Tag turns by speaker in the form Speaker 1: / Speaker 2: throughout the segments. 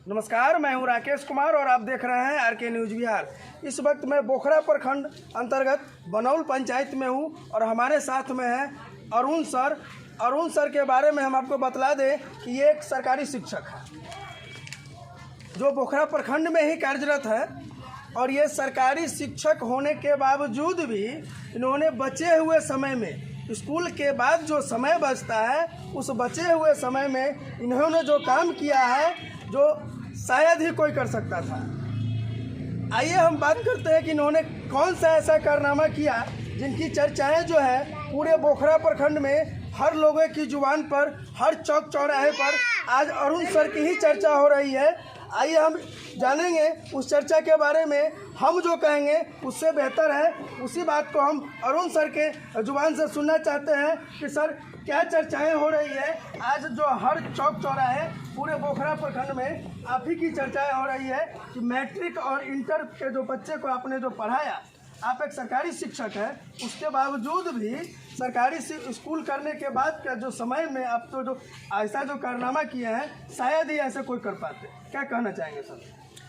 Speaker 1: नमस्कार, मैं हूं राकेश कुमार और आप देख रहे हैं आरके न्यूज़ बिहार। इस वक्त मैं बोखरा प्रखंड अंतर्गत बनौल पंचायत में हूं और हमारे साथ में हैं अरुण सर। अरुण सर के बारे में हम आपको बतला दें कि ये एक सरकारी शिक्षक है जो बोखरा प्रखंड में ही कार्यरत है। और ये सरकारी शिक्षक होने के बावजूद भी इन्होंने बचे हुए समय में, स्कूल के बाद जो समय बचता है, उस बचे हुए समय में इन्होंने जो काम किया है जो शायद ही कोई कर सकता था। आइए हम बात करते हैं कि इन्होंने कौन सा ऐसा कारनामा किया जिनकी चर्चाएं जो है पूरे बोखरा प्रखंड में हर लोगों की जुबान पर, हर चौक चौराहे पर आज अरुण सर की ही चर्चा हो रही है। आइए हम जानेंगे उस चर्चा के बारे में। हम जो कहेंगे उससे बेहतर है उसी बात को हम अरुण सर के जुबान से सुनना चाहते हैं कि सर क्या चर्चाएं हो रही है आज जो हर चौक चौराहे पूरे बोखरा प्रखंड में आप ही की चर्चाएं हो रही है कि मैट्रिक और इंटर के जो बच्चे को आपने जो पढ़ाया, आप एक सरकारी शिक्षक हैं, उसके बावजूद भी सरकारी स्कूल करने के बाद का जो समय में आप तो जो ऐसा जो कारनामा किए हैं शायद ही ऐसे कोई कर पाते। क्या कहना चाहेंगे सर?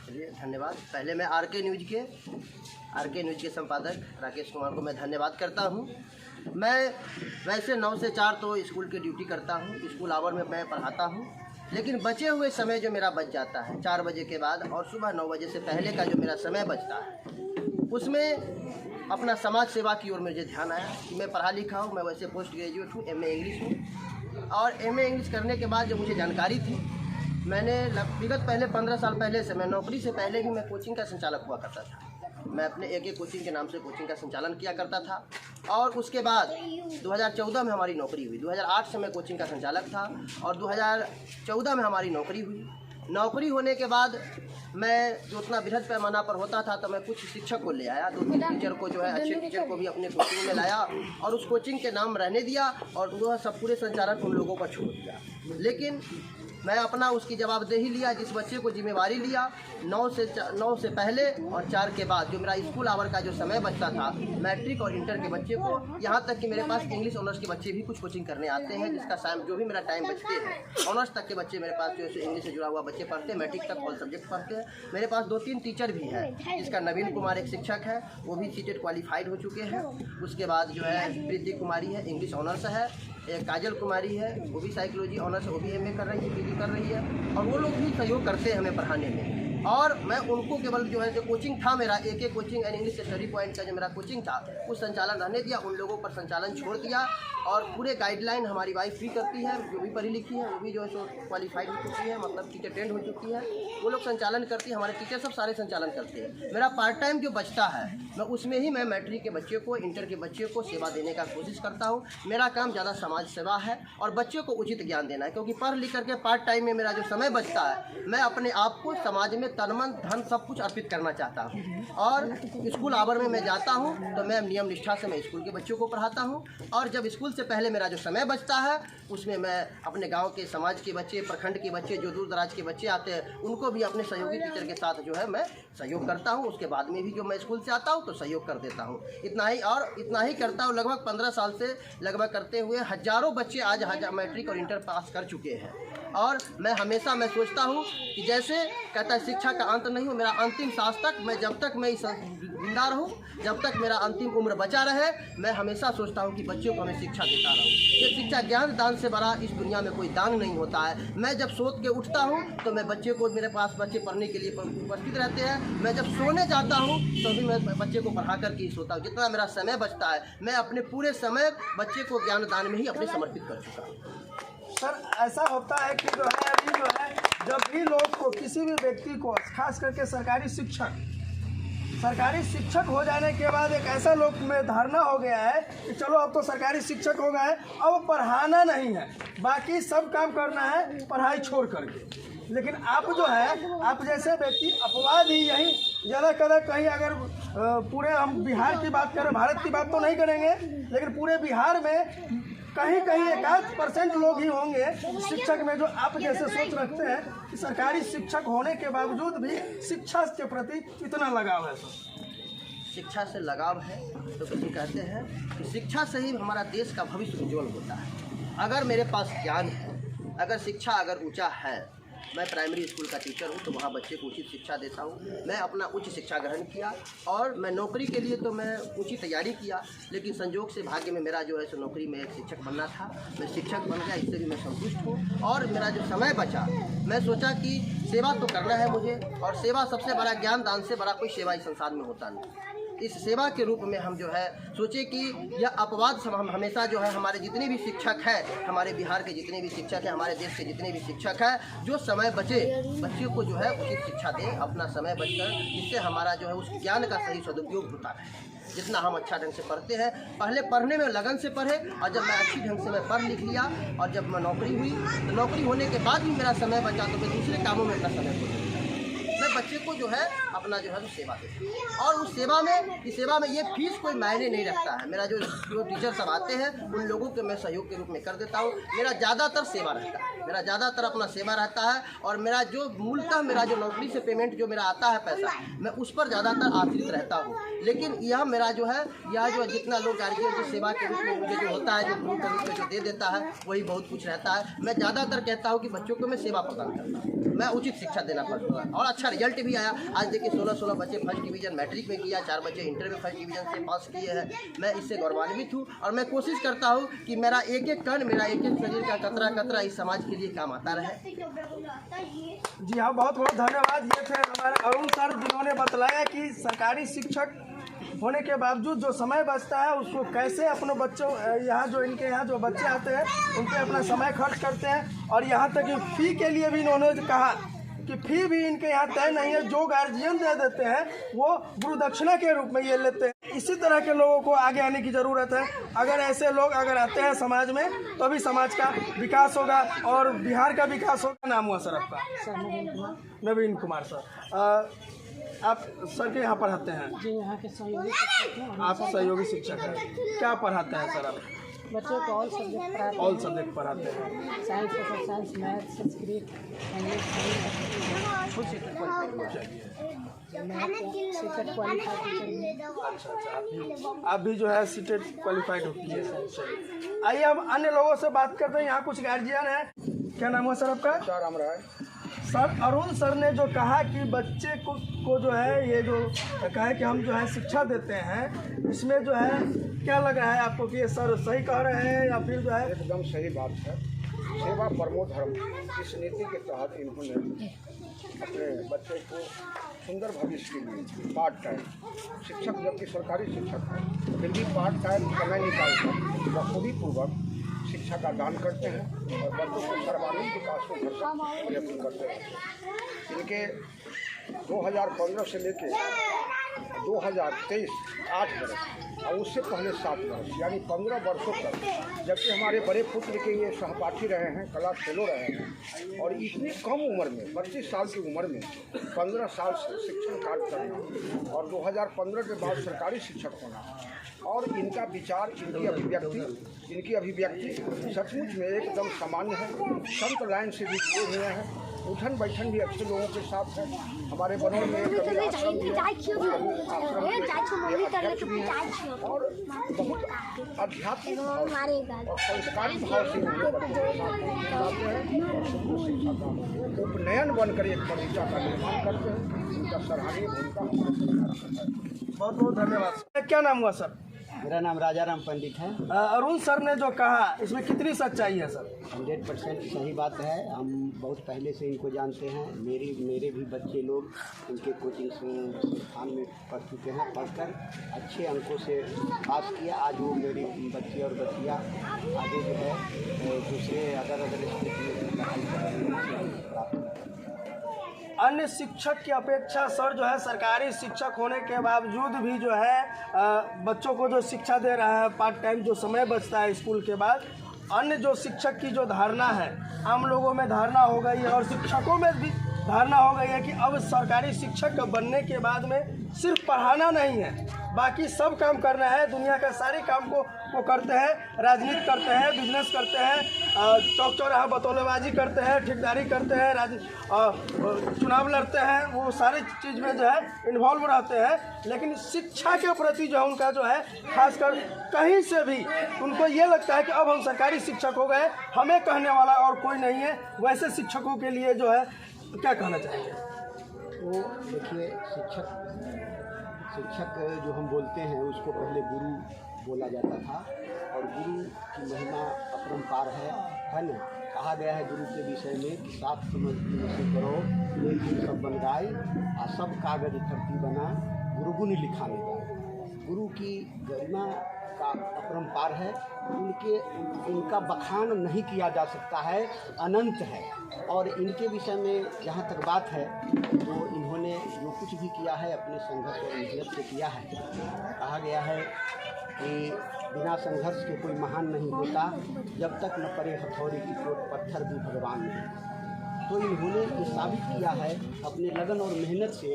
Speaker 2: चलिए, धन्यवाद। पहले मैं आरके न्यूज़ के संपादक राकेश कुमार को मैं धन्यवाद करता हूं। मैं वैसे 9 से 4 तो स्कूल की ड्यूटी करता हूं, स्कूल आवर में मैं पढ़ाता हूं, लेकिन बचे हुए समय जो मेरा बच जाता है 4 बजे के बाद और सुबह 9 बजे से पहले का जो मेरा समय बचता है, उसमें अपना समाज सेवा की ओर मुझे ध्यान आया कि मैं पढ़ा लिखा हूँ, मैं वैसे पोस्ट ग्रेजुएट हूँ, MA इंग्लिश हूँ। और MA इंग्लिश करने के बाद जब मुझे जानकारी थी, मैंने विगत पहले 15 साल पहले से, मैं नौकरी से पहले भी मैं कोचिंग का संचालक हुआ करता था। मैं अपने एक कोचिंग के नाम से कोचिंग का संचालन किया करता था। और उसके बाद 2014 में हमारी नौकरी हुई। 2008 से मैं कोचिंग का संचालक था और 2014 में हमारी नौकरी हुई। नौकरी होने के बाद मैं जो उतना बृहद पैमाना पर होता था तो मैं कुछ शिक्षक को ले आया, 2-3 टीचर को जो है अच्छे टीचर को भी अपने कोचिंग में लाया और उस कोचिंग के नाम रहने दिया और वह सब पूरे संचालन उन लोगों पर छोड़ दिया। लेकिन मैं अपना उसकी जवाबदेही लिया, जिस बच्चे को जिम्मेवारी लिया 9 से पहले और 4 के बाद जो मेरा स्कूल आवर का जो समय बचता था, मैट्रिक और इंटर के बच्चे को, यहाँ तक कि मेरे पास इंग्लिश ऑनर्स के बच्चे भी कुछ कोचिंग करने आते हैं, जिसका जो भी मेरा टाइम बचते हैं। ऑनर्स तक के बच्चे मेरे पास जो है इंग्लिश से जुड़ा हुआ बच्चे पढ़ते हैं, मैट्रिक तक ऑल सब्जेक्ट पढ़ते हैं। मेरे पास 2-3 टीचर भी हैं, जिसका नवीन कुमार एक शिक्षक है, वो भी सीटेट क्वालिफाइड हो चुके हैं। उसके बाद जो है प्रीति कुमारी है, इंग्लिश ऑनर्स है। एक काजल कुमारी है, वो भी साइकोलॉजी ऑनर्स, वो भी MA कर रही है, PG कर रही है। और वो लोग भी सहयोग करते हैं हमें पढ़ाने में। और मैं उनको केवल जो है जो कोचिंग था मेरा, एक coaching and English study point का जो मेरा कोचिंग था, उस संचालन रहने दिया, उन लोगों पर संचालन छोड़ दिया। और पूरे गाइडलाइन हमारी वाइफ भी करती है, जो भी पढ़ी लिखी है, वो भी जो है सो क्वालिफाइड हो चुकी है, मतलब टीचर ट्रेंड हो चुकी है, वो लोग संचालन करती है। हमारे टीचर सब सारे संचालन करते हैं। मेरा पार्ट टाइम जो बचता है, मैं उसमें ही मैं मैट्रिक के बच्चे को, इंटर के बच्चे को सेवा देने का कोशिश करता हूँ। मेरा काम ज़्यादा समाज सेवा है और बच्चे को उचित ज्ञान देना है, क्योंकि पढ़ लिख करके पार्ट टाइम में मेरा जो समय बचता है, मैं अपने आप को समाज में तन मन धन सब कुछ अर्पित करना चाहता हूँ। और स्कूल आवर में मैं जाता हूँ तो मैं नियम निष्ठा से मैं स्कूल के बच्चों को पढ़ाता हूँ। और जब स्कूल से पहले मेरा जो समय बचता है, उसमें मैं अपने गांव के समाज के बच्चे, प्रखंड के बच्चे, जो दूर दराज के बच्चे आते हैं, उनको भी अपने सहयोगी टीचर के साथ जो है मैं सहयोग करता हूँ। उसके बाद में भी जो मैं स्कूल से आता हूँ तो सहयोग कर देता हूँ। इतना ही करता हूँ। लगभग 15 साल से लगभग करते हुए हज़ारों बच्चे आज मैट्रिक और इंटर पास कर चुके हैं। और मैं हमेशा मैं सोचता हूँ कि जैसे कहता है शिक्षा का अंत नहीं हो, मेरा अंतिम सांस तक, मैं जब तक मैं इस जिंदा रहूँ, जब तक मेरा अंतिम उम्र बचा रहे, मैं हमेशा सोचता हूँ कि बच्चों को मैं शिक्षा देता रहूँ। ये शिक्षा ज्ञान दान से बड़ा इस दुनिया में कोई दान नहीं होता है। मैं जब सोच के उठता हूँ तो मैं बच्चे को, मेरे पास बच्चे पढ़ने के लिए उपस्थित रहते हैं। मैं जब सोने जाता हूँ तो भी मैं बच्चे को पढ़ा करके ही सोता हूँ। जितना मेरा समय बचता है, मैं अपने पूरे समय बच्चे को ज्ञान दान में ही अपने समर्पित कर चुका हूँ।
Speaker 1: सर ऐसा होता है कि जो है अभी जो है जब भी लोग को, किसी भी व्यक्ति को, खास करके सरकारी शिक्षक हो जाने के बाद एक ऐसा लोग में धारणा हो गया है कि चलो अब तो सरकारी शिक्षक हो गए, अब पढ़ाना नहीं है, बाकी सब काम करना है पढ़ाई छोड़ करके। लेकिन आप जो है, आप जैसे व्यक्ति, अपवाद ही यही ज़्यादा कदर कहीं, अगर पूरे हम बिहार की बात करें, भारत की बात तो नहीं करेंगे, लेकिन पूरे बिहार में कहीं कहीं 1-8% लोग ही होंगे शिक्षक में जो आप जैसे सोच रखते हैं कि सरकारी शिक्षक होने के बावजूद भी शिक्षा के प्रति इतना लगाव है।
Speaker 2: शिक्षा से लगाव है तो किसी कहते हैं कि शिक्षा से ही हमारा देश का भविष्य उज्जवल होता है। अगर मेरे पास ज्ञान है, अगर शिक्षा अगर ऊंचा है, मैं प्राइमरी स्कूल का टीचर हूँ, तो वहाँ बच्चे को उचित शिक्षा देता हूँ। मैं अपना उच्च शिक्षा ग्रहण किया और मैं नौकरी के लिए तो मैं ऊँची तैयारी किया, लेकिन संयोग से भाग्य में मेरा जो है सो नौकरी में एक शिक्षक बनना था। मैं शिक्षक बन गया, इससे भी मैं संतुष्ट हूँ। और मेरा जो समय बचा, मैं सोचा कि सेवा तो करना है मुझे, और सेवा सबसे बड़ा, ज्ञान दान से बड़ा कोई सेवा इस संसार में होता नहीं। इस सेवा के रूप में हम जो है सोचे कि यह अपवाद हम हमेशा जो है हमारे जितने भी शिक्षक हैं, हमारे बिहार के जितने भी शिक्षक हैं, हमारे देश के जितने भी शिक्षक हैं, जो समय बचे बच्चे को जो है उचित शिक्षा दें, अपना समय बचकर, जिससे हमारा जो है उस ज्ञान का सही सदुपयोग होता है। जितना हम अच्छा ढंग से पढ़ते हैं, पहले पढ़ने में लगन से पढ़े, और जब मैं अच्छी ढंग से मैं पढ़ लिख लिया और जब मैं नौकरी हुई, तो नौकरी होने के बाद भी मेरा समय बचा तो मैं दूसरे कामों में अपना समय खो देता। मैं बच्चे को जो है अपना जो है सेवा देता हूँ, और उस सेवा में ये फीस कोई मायने नहीं रखता है। मेरा जो टीचर सब आते हैं उन लोगों के मैं सहयोग के रूप में कर देता हूँ। मेरा ज़्यादातर सेवा रहता है, मेरा ज़्यादातर अपना सेवा रहता है, और मेरा जो मूलतः मेरा जो नौकरी से पेमेंट जो मेरा आता है पैसा, मैं उस पर ज़्यादातर आश्रित रहता हूँ। लेकिन यह मेरा जो है, यह जो जितना लोग गार्जियन जो सेवा के रूप में मुझे जो होता है, जो ग्रुप के रूप में जो दे देता है, वही बहुत कुछ रहता है। मैं ज़्यादातर कहता हूँ कि बच्चों को मैं सेवा प्रदान करता हूँ, मैं उचित शिक्षा देना पड़ता है, और अच्छा रिजल्ट भी आया। आज देखिए 16 बच्चे फर्स्ट डिवीज़न मैट्रिक में किया, 4 बच्चे इंटर में फर्स्ट डिवीज़न से पास किए हैं। मैं इससे गौरवान्वित हूँ, और मैं कोशिश करता हूँ कि मेरा एक एक कण, मेरा एक एक शरीर का कतरा कतरा इस समाज के लिए काम आता रहे।
Speaker 1: जी हाँ, बहुत बहुत धन्यवाद। ये थे हमारे अरुण सर, जिन्होंने बतलाया कि सरकारी शिक्षक होने के बावजूद जो समय बचता है उसको कैसे अपने बच्चों, यहाँ जो इनके यहाँ जो बच्चे आते हैं उन पर अपना समय खर्च करते हैं। और यहाँ तक कि फ़ी के लिए भी इन्होंने कहा कि फ़ी भी इनके यहाँ तय नहीं है, जो गार्जियन दे देते हैं वो गुरु दक्षिणा के रूप में ये लेते हैं। इसी तरह के लोगों को आगे आने की ज़रूरत है। अगर ऐसे लोग अगर आते हैं समाज में, तो भी समाज का विकास होगा और बिहार का विकास होगा। नाम हुआ सर आपका? नवीन कुमार सर। आप सर के यहाँ पढ़ाते हैं?
Speaker 3: जी, यहाँ के सहयोगी शिक्षक हैं।
Speaker 1: आप सहयोगी शिक्षक हैं, क्या पढ़ाते हैं सर आप?
Speaker 3: बच्चों को ऑल सब्जेक्ट पढ़ाते हैं।
Speaker 1: ऑल सब्जेक्ट पढ़ाते हैं?
Speaker 3: Science, social science, math, Sanskrit, English, CTET qualified teacher.
Speaker 1: अच्छा, आप भी जो है सीटेट क्वालिफाइड होती है। चलिए, आइए हम अन्य लोगों से बात करते हैं। यहाँ कुछ गार्जियन हैं। क्या नाम हुआ सर आपका?
Speaker 4: राम राय।
Speaker 1: सर, अरुण सर ने जो कहा कि बच्चे को जो है, ये जो कहा है कि हम जो है शिक्षा देते हैं, इसमें जो है क्या लग रहा है आपको कि ये सर सही कह रहे हैं या फिर जो है?
Speaker 4: एकदम सही बात है। सेवा परमो धर्म, इस नीति के तहत इन्होंने अपने बच्चे को सुंदर भविष्य के लिए पार्ट टाइम शिक्षक, जबकि सरकारी शिक्षक है फिर भी पार्ट टाइम समय निकालकर बखूबी पूर्वक शिक्षा का दान करते हैं और बच्चों के सर्वांगीण विकास को घर तक प्रयत्न करते हैं। इनके 2015 से लेकर 2023 8 वर्ष और उससे पहले 7 वर्ष, यानी 15 वर्षों तक, जबकि हमारे बड़े पुत्र के ये सहपाठी रहे हैं, कला फेलो रहे हैं, और इतनी कम उम्र में 25 साल की उम्र में 15 साल से शिक्षण कार्य करना और 2015 के बाद सरकारी शिक्षक होना, और इनका विचार, इनकी अभिव्यक्ति सचमुच में एकदम सामान्य है। संत लाइन से भी जुड़े हुए हैं, उठन बैठन भी अच्छे लोगों के साथ है। हमारे बनोर में कभी आश्रम भी है, आश्रम के अध्यक्ष भी हैं, और बहुत आध्यात्मिक भाव और संस्कारी भाव से उन्हें बच्चों के साथ हैं और शुद्ध शिक्षा का उपनयन बनकर एक बगीचा का निर्माण करते हैं। उनका सराहनीय भूमिका है।
Speaker 1: बहुत बहुत धन्यवाद। क्या नाम हुआ सर?
Speaker 5: मेरा नाम राजाराम पंडित है।
Speaker 1: अरुण सर ने जो कहा इसमें कितनी सच्चाई है सर?
Speaker 5: 100% सही बात है। हम बहुत पहले से इनको जानते हैं। मेरे भी बच्चे लोग इनके कोचिंग संस्थान में पढ़ चुके हैं, पढ़कर अच्छे अंकों से पास किया। आज वो मेरे बच्चे और बच्चियाँ आगे जो है दूसरे अदर स्टेट में पढ़ाई कर रहे हैं।
Speaker 1: अन्य शिक्षक की अपेक्षा सर जो है सरकारी शिक्षक होने के बावजूद भी जो है बच्चों को जो शिक्षा दे रहा है, पार्ट टाइम जो समय बचता है स्कूल के बाद, अन्य जो शिक्षक की जो धारणा है, आम लोगों में धारणा हो गई है और शिक्षकों में भी धारणा हो गई है कि अब सरकारी शिक्षक बनने के बाद में सिर्फ पढ़ाना नहीं है, बाकी सब काम करना है। दुनिया के सारे काम को वो करते हैं, राजनीति करते हैं, बिजनेस करते हैं, चौक चौराहा बतौलेबाजी करते हैं, ठेकेदारी करते हैं, चुनाव लड़ते हैं, वो सारी चीज़ में जो है इन्वॉल्व रहते हैं। लेकिन शिक्षा के प्रति जो है उनका जो है खासकर कहीं से भी उनको ये लगता है कि अब हम सरकारी शिक्षक हो गए, हमें कहने वाला और कोई नहीं है। वैसे शिक्षकों के लिए जो है क्या कहना चाहेंगे?
Speaker 5: तो देखिए, शिक्षक जो हम बोलते हैं उसको पहले गुरु बोला जाता था, और गुरु की महिमा अपरंपार है ना। कहा गया है गुरु के विषय में कि सात समझ से करो एक ही सब बन गाय, आ सब कागज धरती बना गुरु गुण लिखाने का। गुरु की गरिमा का अपरंपार है, उनका बखान नहीं किया जा सकता है, अनंत है। और इनके विषय में जहाँ तक बात है, तो इन्होंने जो कुछ भी किया है अपने संघर्ष और मेहनत से किया है। कहा गया है कि बिना संघर्ष के कोई महान नहीं होता, जब तक न पड़े हथौड़ी की चोट पत्थर भी भगवान नहीं। तो इन्होंने ये साबित किया है अपने लगन और मेहनत से।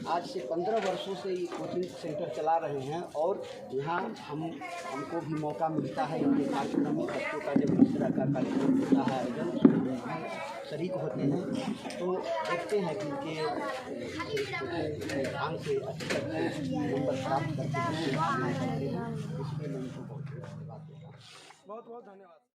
Speaker 5: आज से 15 वर्षों से ये कोचिंग सेंटर चला रहे हैं, और यहाँ हमको भी मौका मिलता है इनके कार्यक्रम में, बच्चों का जब इस तरह का कार्यक्रम होता है आयोजन शरीक होते हैं, तो देखते हैं कि इनके ध्यान से अच्छे नंबर प्राप्त करते हैं। इसके लिए मैं उनको बहुत धन्यवाद देता हूँ।
Speaker 1: बहुत बहुत धन्यवाद।